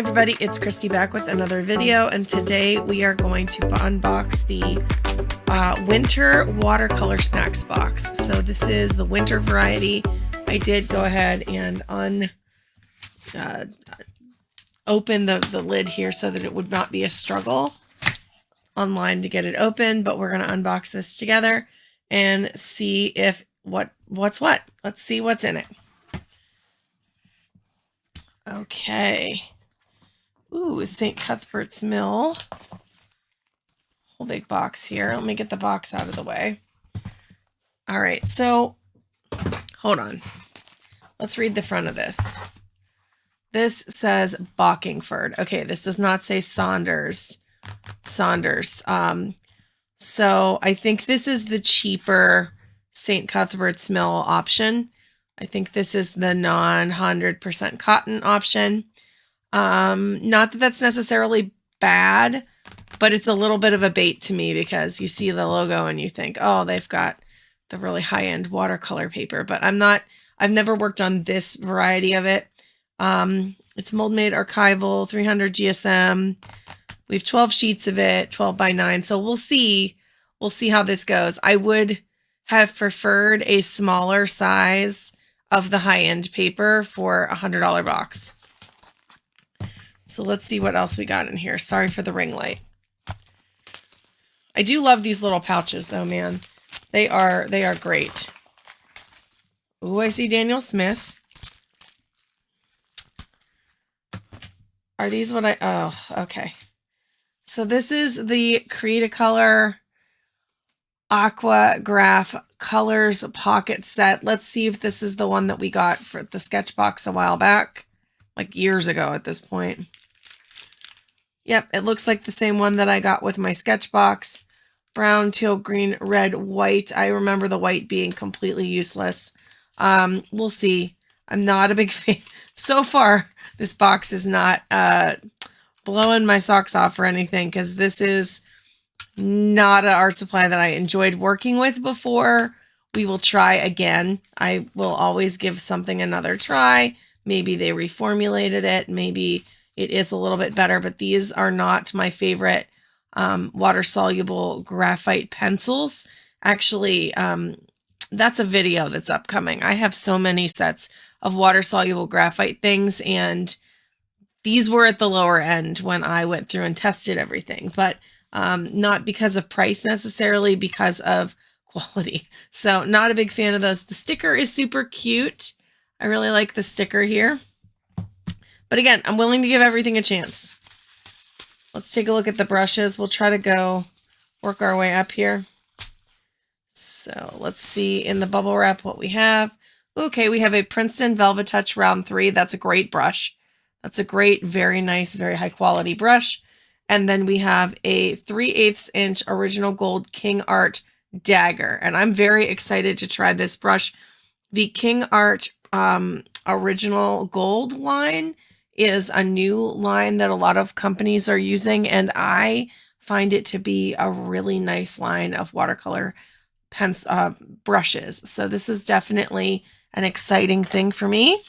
Everybody, it's Christy back with another video, and today we are going to unbox the winter watercolor snacks box. So this is the winter variety. I did go ahead and open the lid here so that it would not be a struggle online to get it open, but we're going to unbox this together and see if what's what. Let's see what's in it. Okay. Ooh, St. Cuthbert's Mill. Whole big box here. Let me get the box out of the way. All right, so hold on. Let's read the front of this. This says Bockingford. Okay, this does not say Saunders. So I think this is the cheaper St. Cuthbert's Mill option. I think this is the non-100% cotton option. Not that that's necessarily bad, but it's a little bit of a bait to me because you see the logo and you think, oh, they've got the really high-end watercolor paper, but I've never worked on this variety of it. It's mold made archival, 300 GSM. We have 12 sheets of it, 12 by 9. So we'll see how this goes. I would have preferred a smaller size of the high-end paper for a $100 box. So let's see what else we got in here. Sorry for the ring light. I do love these little pouches though, man. They are great. Ooh, I see Daniel Smith. Are these what oh, okay. So this is the Watercolor Aqua Graph Colors Pocket Set. Let's see if this is the one that we got for the sketch box a while back, like years ago at this point. Yep, it looks like the same one that I got with my sketch box. Brown, teal, green, red, white. I remember the white being completely useless. We'll see. I'm not a big fan. So far, this box is not blowing my socks off or anything because this is not an art supply that I enjoyed working with before. We will try again. I will always give something another try. Maybe they reformulated it. Maybe it is a little bit better, but these are not my favorite water-soluble graphite pencils. Actually, that's a video that's upcoming. I have so many sets of water-soluble graphite things, and these were at the lower end when I went through and tested everything, but not because of price necessarily, because of quality. So not a big fan of those. The sticker is super cute. I really like the sticker here. But again, I'm willing to give everything a chance. Let's take a look at the brushes. We'll try to go work our way up here. So let's see in the bubble wrap what we have. Okay, we have a Princeton Velvet Touch Round 3. That's a great brush. That's a great, very nice, very high quality brush. And then we have a 3/8 inch original gold King Art dagger. And I'm very excited to try this brush. The King Art original gold line is a new line that a lot of companies are using, and I find it to be a really nice line of watercolor brushes. So this is definitely an exciting thing for me.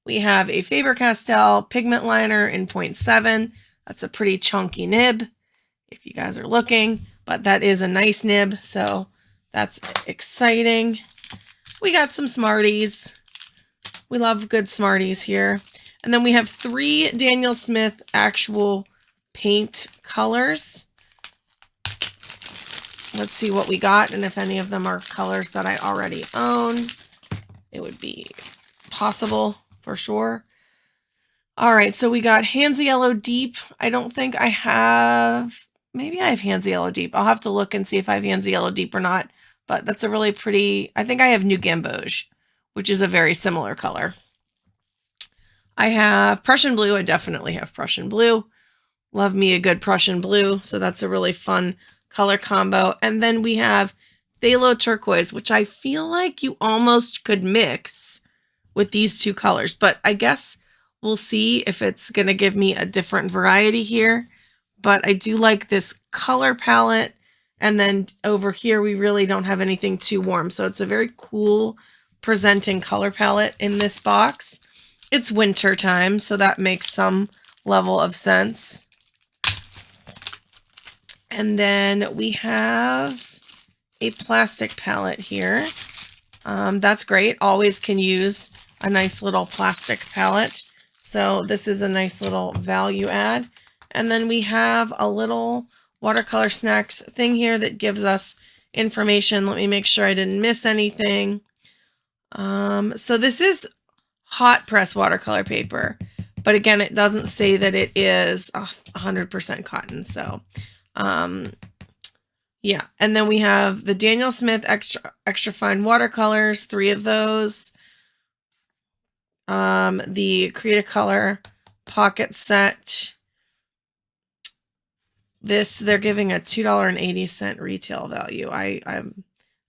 We have a Faber-Castell pigment liner in 0.7. That's a pretty chunky nib if you guys are looking, but that is a nice nib, so that's exciting. We got some Smarties. We love good Smarties here. And then we have 3 Daniel Smith actual paint colors. Let's see what we got and if any of them are colors that I already own. It would be possible for sure. All right, so we got Hands Yellow Deep. I don't think I have, maybe I have Hands Yellow Deep. I'll have to look and see if I have Hands Yellow Deep or not, but that's a really pretty, I think I have New Gamboge, which is a very similar color. I have Prussian Blue. I definitely have Prussian Blue. Love me a good Prussian Blue. So that's a really fun color combo. And then we have Phthalo Turquoise, which I feel like you almost could mix with these two colors. But I guess we'll see if it's going to give me a different variety here. But I do like this color palette. And then over here, we really don't have anything too warm. So it's a very cool presenting color palette in this box. It's winter time, so that makes some level of sense. And then we have a plastic palette here. That's great. Always can use a nice little plastic palette. So this is a nice little value add. And then we have a little watercolor snacks thing here that gives us information. Let me make sure I didn't miss anything. So this is hot press watercolor paper, but again, it doesn't say that it is 100% cotton. So, yeah. And then we have the Daniel Smith extra fine watercolors, 3 of those. The Cretacolor pocket set. This, they're giving a $2.80 retail value.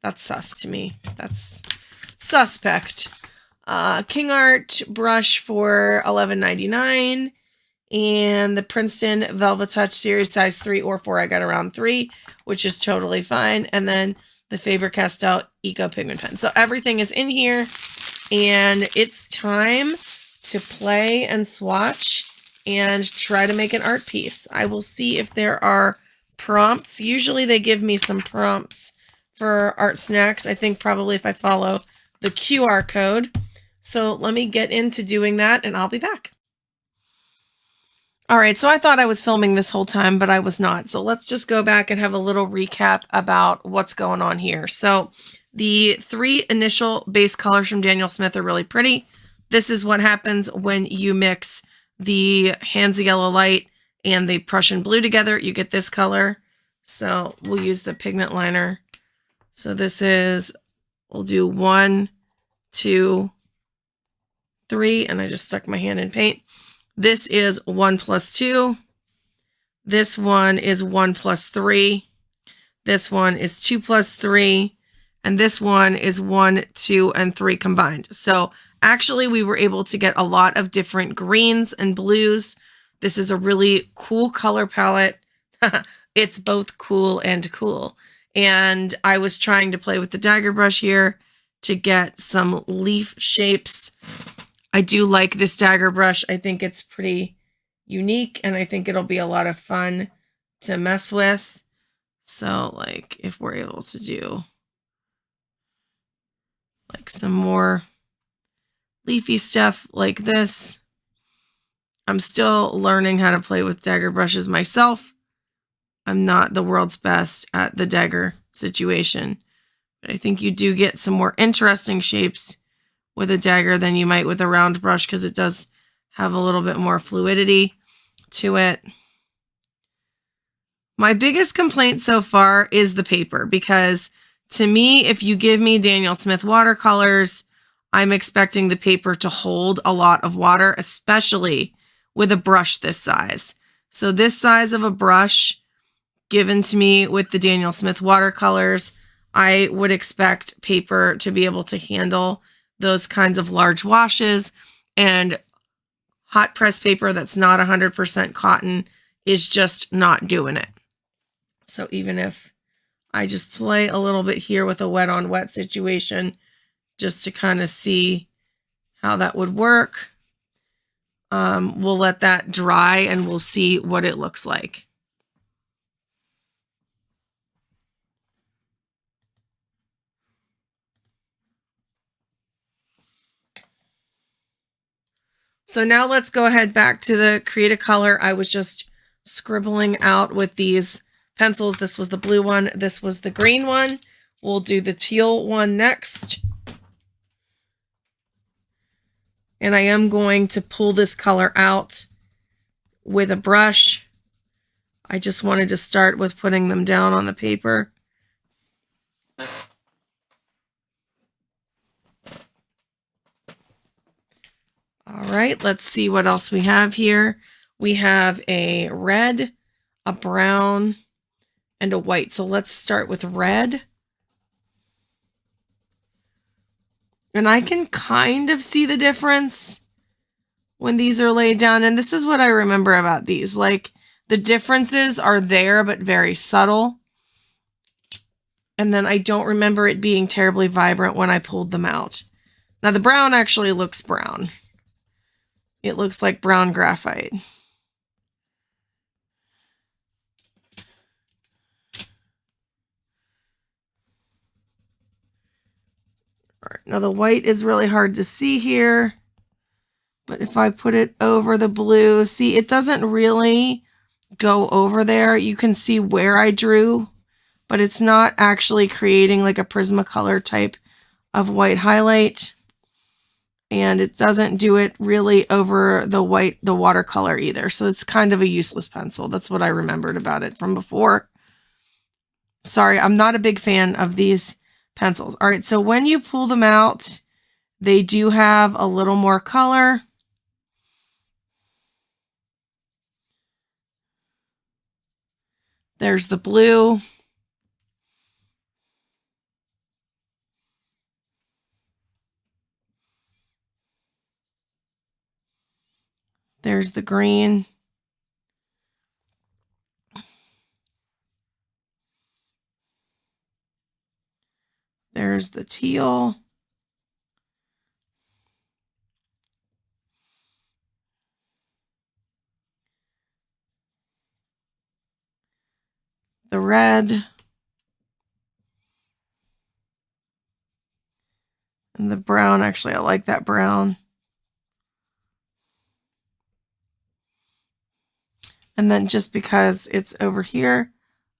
That's sus to me. That's suspect. King Art brush for $11.99, and the Princeton Velvet Touch series size 3 or 4. I got around 3, which is totally fine. And then the Faber-Castell Eco Pigment Pen. So everything is in here, and it's time to play and swatch and try to make an art piece. I will see if there are prompts. Usually they give me some prompts for art snacks. I think probably if I follow the QR code. So let me get into doing that and I'll be back. All right, so I thought I was filming this whole time, but I was not. So let's just go back and have a little recap about what's going on here. So the 3 initial base colors from Daniel Smith are really pretty. This is what happens when you mix the Hansa Yellow Light and the Prussian Blue together. You get this color. So we'll use the pigment liner. So this is, we'll do 1, 2, 3, and I just stuck my hand in paint. This is 1 plus 2. This one is 1 plus 3. This one is 2 plus 3. And this one is 1, 2, and 3 combined. So actually we were able to get a lot of different greens and blues. This is a really cool color palette. It's both cool and cool. And I was trying to play with the dagger brush here to get some leaf shapes. I do like this dagger brush. I think it's pretty unique, and I think it'll be a lot of fun to mess with. So like if we're able to do like some more leafy stuff like this. I'm still learning how to play with dagger brushes myself. I'm not the world's best at the dagger situation, but I think you do get some more interesting shapes with a dagger than you might with a round brush, because it does have a little bit more fluidity to it. My biggest complaint so far is the paper, because to me, if you give me Daniel Smith watercolors, I'm expecting the paper to hold a lot of water, especially with a brush this size. So this size of a brush given to me with the Daniel Smith watercolors, I would expect paper to be able to handle those kinds of large washes, and hot press paper that's not 100% cotton is just not doing it. So even if I just play a little bit here with a wet on wet situation, just to kind of see how that would work, we'll let that dry and we'll see what it looks like. So now let's go ahead back to the Cretacolor. I was just scribbling out with these pencils. This was the blue one. This was the green one. We'll do the teal one next. And I am going to pull this color out with a brush. I just wanted to start with putting them down on the paper. All right, let's see what else we have here. We have a red, a brown, and a white. So let's start with red. And I can kind of see the difference when these are laid down. And this is what I remember about these. Like, the differences are there, but very subtle. And then I don't remember it being terribly vibrant when I pulled them out. Now, the brown actually looks brown. it looks like brown graphite. All right, now the white is really hard to see here, but if I put it over the blue, see, it doesn't really go over there. You can see where I drew, but it's not actually creating like a Prismacolor type of white highlight. And it doesn't do it really over the watercolor either. So it's kind of a useless pencil. That's what I remembered about it from before. Sorry, I'm not a big fan of these pencils. All right, so when you pull them out, they do have a little more color. There's the blue. There's the green. There's the teal. The red. And the brown. Actually, I like that brown. And then just because it's over here,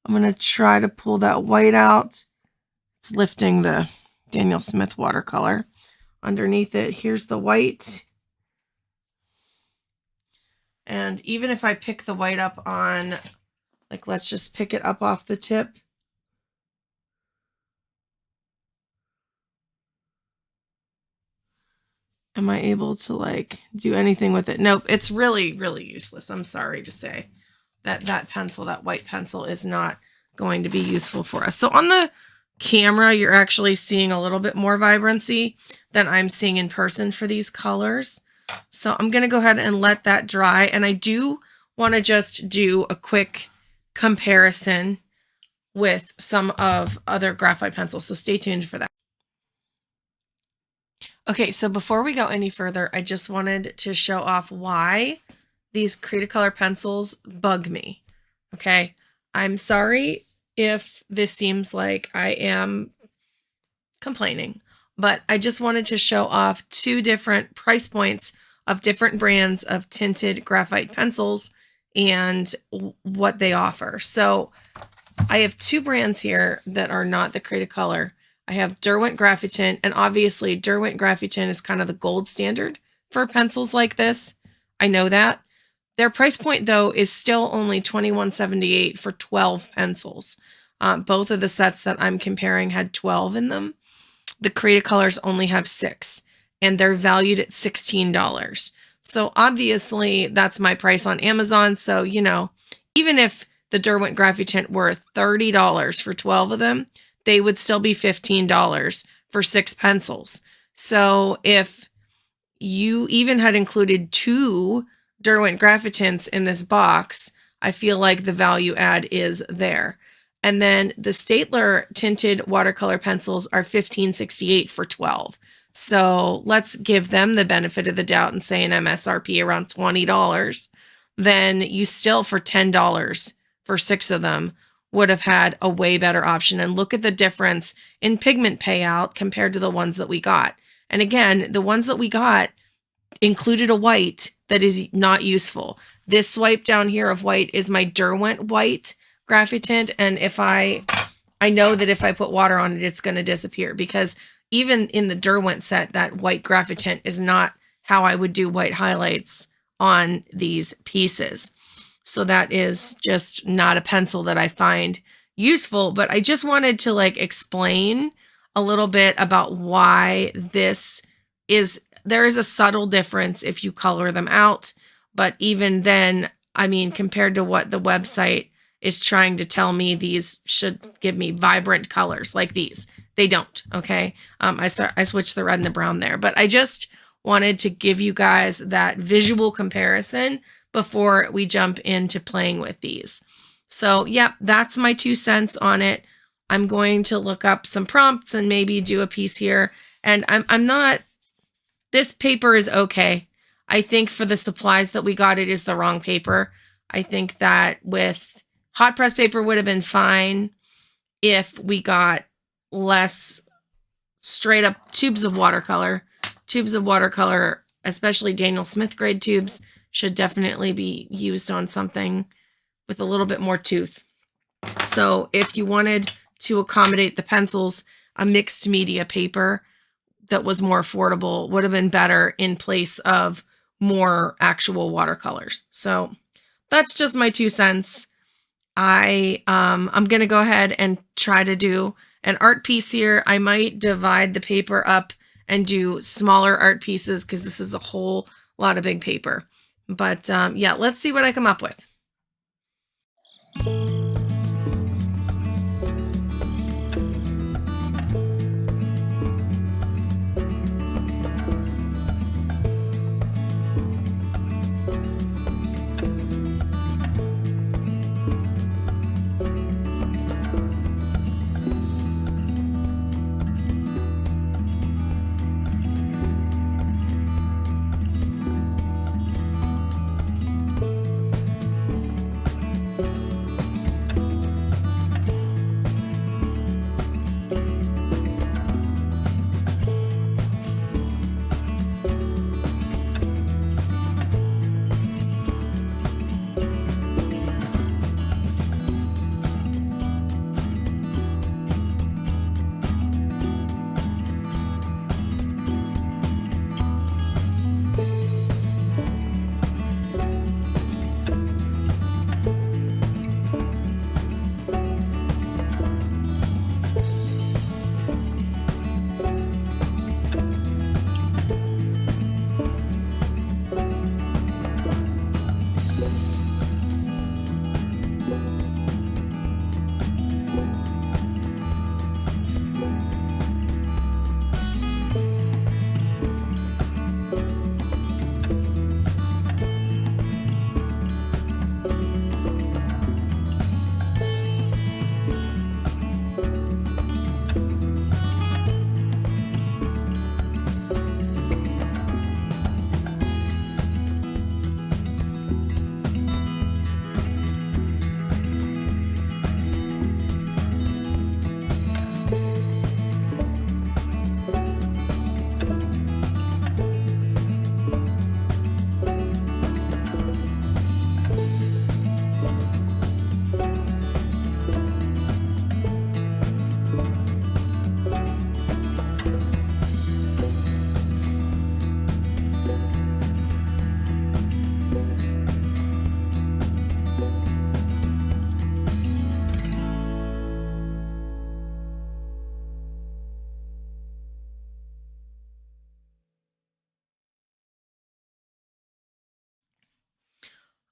I'm going to try to pull that white out. It's lifting the Daniel Smith watercolor. Underneath it, here's the white. And even if I pick the white up on, like, let's just pick it up off the tip. Am I able to like do anything with it? Nope, it's really, really useless. I'm sorry to say that that pencil, that white pencil, is not going to be useful for us. So on the camera, you're actually seeing a little bit more vibrancy than I'm seeing in person for these colors. So I'm going to go ahead and let that dry. And I do want to just do a quick comparison with some of other graphite pencils. So stay tuned for that. Okay, so before we go any further, I just wanted to show off why these Cretacolor pencils bug me. Okay, I'm sorry if this seems like I am complaining, but I just wanted to show off two different price points of different brands of tinted graphite pencils and what they offer. So I have two brands here that are not the Cretacolor. I have Derwent Graphitint, and obviously Derwent Graphitint is kind of the gold standard for pencils like this. I know that. Their price point, though, is still only $21.78 for 12 pencils. Both of the sets that I'm comparing had 12 in them. The Cretacolors only have 6, and they're valued at $16. So obviously that's my price on Amazon. So, you know, even if the Derwent Graphitint were $30 for 12 of them, they would still be $15 for 6 pencils. So if you even had included 2 Derwent Graphitints in this box, I feel like the value add is there. And then the Staedtler tinted watercolor pencils are $15.68 for 12. So let's give them the benefit of the doubt and say an MSRP around $20. Then you still, for $10 for 6 of them, would have had a way better option. And look at the difference in pigment payout compared to the ones that we got. And again, the ones that we got included a white that is not useful. This swipe down here of white is my Derwent white Graphitint. And if I know that if I put water on it, it's going to disappear, because even in the Derwent set, that white Graphitint is not how I would do white highlights on these pieces. So that is just not a pencil that I find useful, but I just wanted to like explain a little bit about why this is, there is a subtle difference if you color them out. But even then, I mean, compared to what the website is trying to tell me, these should give me vibrant colors like these. They don't, okay? I switched the red and the brown there, but I just wanted to give you guys that visual comparison before we jump into playing with these. So, yep, that's my 2 cents on it. I'm going to look up some prompts and maybe do a piece here. And I'm not, this paper is okay. I think for the supplies that we got, it is the wrong paper. I think that with hot press paper would have been fine if we got less straight up tubes of watercolor. Tubes of watercolor, especially Daniel Smith grade tubes, should definitely be used on something with a little bit more tooth. So if you wanted to accommodate the pencils, a mixed media paper that was more affordable would have been better in place of more actual watercolors. So that's just my 2 cents. I'm going to go ahead and try to do an art piece here. I might divide the paper up and do smaller art pieces because this is a whole lot of big paper. But yeah, let's see what I come up with.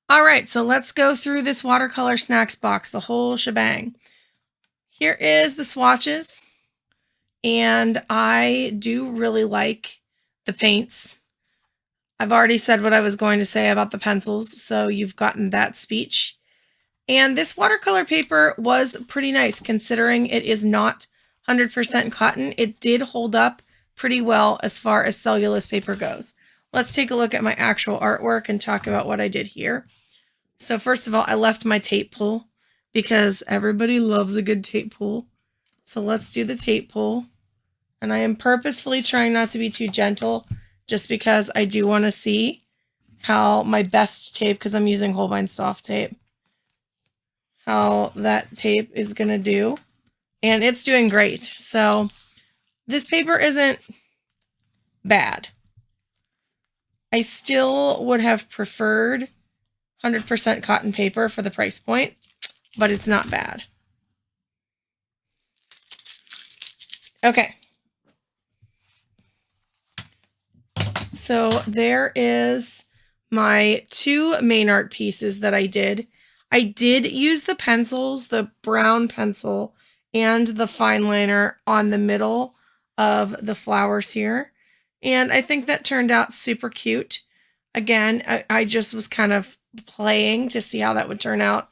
All right, so let's go through this watercolor snacks box, the whole shebang. Here is the swatches, and I do really like the paints. I've already said what I was going to say about the pencils, so you've gotten that speech. And this watercolor paper was pretty nice considering it is not 100% cotton. It did hold up pretty well as far as cellulose paper goes. Let's take a look at my actual artwork and talk about what I did here. So first of all, I left my tape pull because everybody loves a good tape pull. So let's do the tape pull. And I am purposefully trying not to be too gentle just because I do want to see how my best tape, because I'm using Holbein soft tape, how that tape is going to do. And it's doing great. So this paper isn't bad. I still would have preferred 100% cotton paper for the price point, but it's not bad. Okay. So there is my 2 main art pieces that I did. I did use the pencils, the brown pencil and the fine liner on the middle of the flowers here. And I think that turned out super cute. Again, I just was kind of playing to see how that would turn out.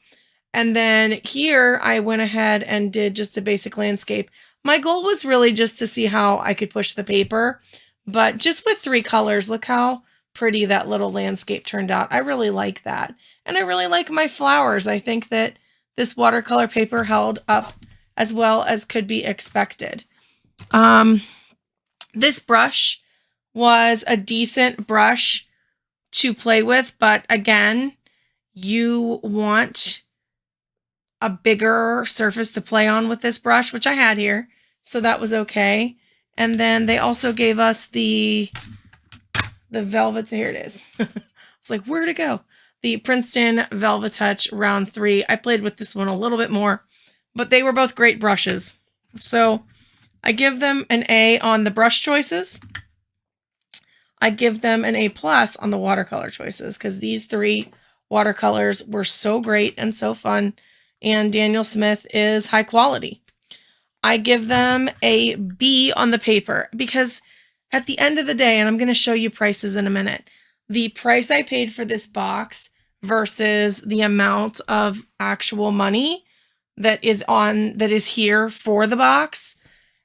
And then here I went ahead and did just a basic landscape. My goal was really just to see how I could push the paper, but just with 3 colors, look how pretty that little landscape turned out. I really like that. And I really like my flowers. I think that this watercolor paper held up as well as could be expected. This brush was a decent brush to play with, but again, you want a bigger surface to play on with this brush, which I had here, so that was okay. And then they also gave us the velvet. Here it is. It's like, where'd it go? The Princeton Velvet Touch Round 3. I played with this one a little bit more, but they were both great brushes. So I give them an A on the brush choices. I give them an A+ on the watercolor choices, because these 3 watercolors were so great and so fun, and Daniel Smith is high quality. I give them a B on the paper, because at the end of the day, and I'm going to show you prices in a minute, the price I paid for this box versus the amount of actual money that is here for the box,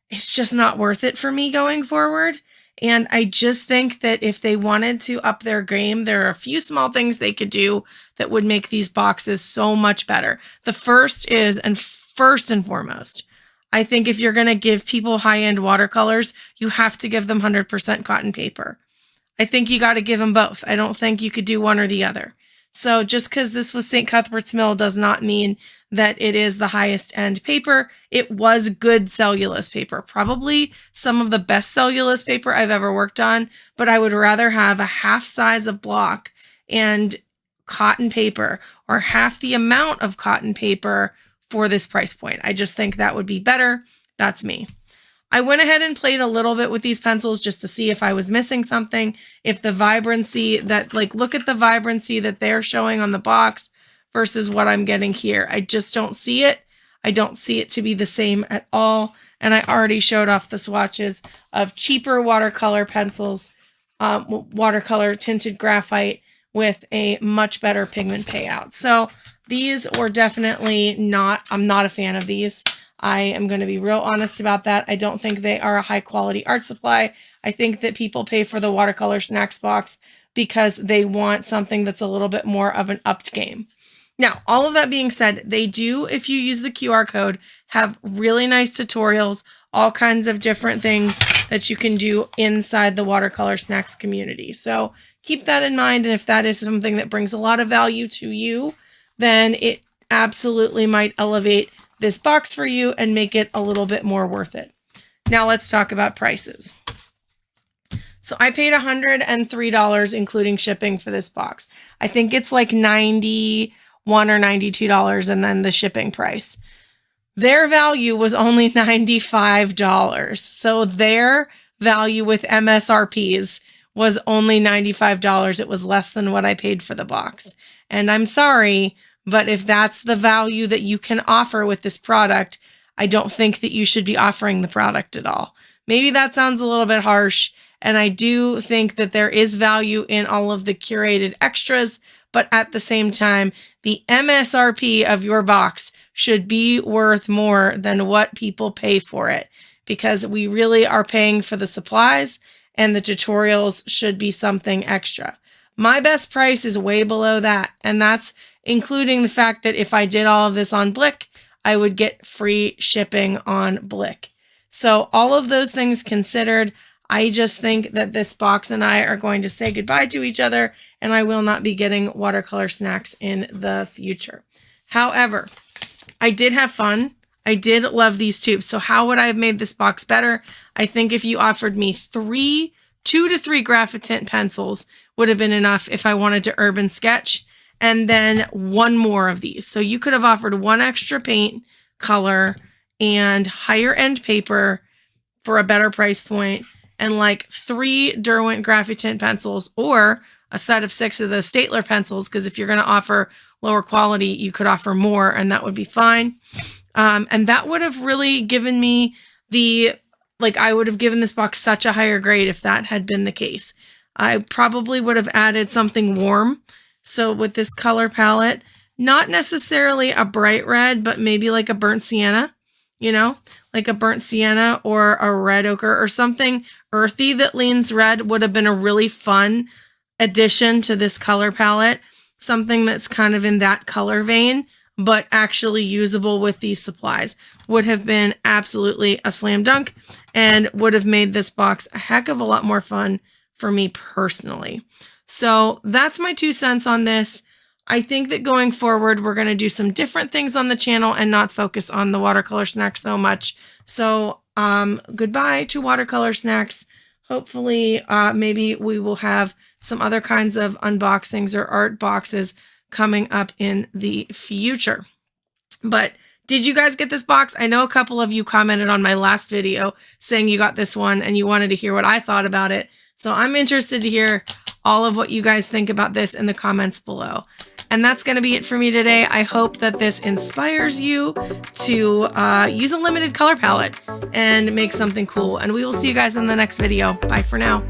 it's just not worth it for me going forward. And I just think that if they wanted to up their game, there are a few small things they could do that would make these boxes so much better. The first is, and first and foremost, I think if you're going to give people high-end watercolors, you have to give them 100% cotton paper. I think you got to give them both. I don't think you could do one or the other. So just because this was St. Cuthbert's Mill does not mean that it is the highest end paper. It was good cellulose paper, probably some of the best cellulose paper I've ever worked on, but I would rather have a half size of block and cotton paper, or half the amount of cotton paper for this price point. I just think that would be better. That's me. I went ahead and played a little bit with these pencils just to see if I was missing something, if the vibrancy that, like, look at the vibrancy that they're showing on the box versus what I'm getting here. I just don't see it. I don't see it to be the same at all. And I already showed off the swatches of cheaper watercolor pencils, watercolor tinted graphite with a much better pigment payout. So these were definitely not, I'm not a fan of these. I am going to be real honest about that. I don't think they are a high quality art supply. I think that people pay for the watercolor snacks box because they want something that's a little bit more of an upped game. Now, all of that being said, they do, if you use the QR code, have really nice tutorials, all kinds of different things that you can do inside the watercolor snacks community. So keep that in mind. And if that is something that brings a lot of value to you, then it absolutely might elevate this box for you and make it a little bit more worth it. Now let's talk about prices. So I paid $103 including shipping for this box. I think it's like $91 or $92 and then the shipping price. Their value was only $95. So their value with MSRPs was only $95. It was less than what I paid for the box. And I'm sorry, but if that's the value that you can offer with this product, I don't think that you should be offering the product at all. Maybe that sounds a little bit harsh, and I do think that there is value in all of the curated extras, but at the same time, the MSRP of your box should be worth more than what people pay for it, because we really are paying for the supplies, and the tutorials should be something extra. My best price is way below that, and that's including the fact that if I did all of this on Blick, I would get free shipping on Blick. So all of those things considered, I just think that this box and I are going to say goodbye to each other, and I will not be getting watercolor snacks in the future. However, I did have fun. I did love these tubes. So how would I have made this box better? I think if you offered me 2 to 3 graphitint pencils would have been enough if I wanted to urban sketch, and then 1 more of these. So you could have offered 1 extra paint color and higher end paper for a better price point, and like 3 Derwent graphitint pencils, or a set of 6 of those Staedtler pencils, because if you're going to offer lower quality, you could offer more, and that would be fine. And that would have really given me I would have given this box such a higher grade if that had been the case. I probably would have added something warm. So with this color palette, not necessarily a bright red, but maybe like a burnt sienna, like a burnt sienna or a red ochre or something earthy that leans red would have been a really fun addition to this color palette, something that's kind of in that color vein, but actually usable with these supplies, would have been absolutely a slam dunk and would have made this box a heck of a lot more fun for me personally. So that's my 2 cents on this. I think that going forward, we're going to do some different things on the channel and not focus on the watercolor snacks so much. So goodbye to watercolor snacks. Hopefully, maybe we will have some other kinds of unboxings or art boxes coming up in the future. But did you guys get this box? I know a couple of you commented on my last video saying you got this one and you wanted to hear what I thought about it. So I'm interested to hear all of what you guys think about this in the comments below. And that's going to be it for me today. I hope that this inspires you to use a limited color palette and make something cool. And we will see you guys in the next video. Bye for now.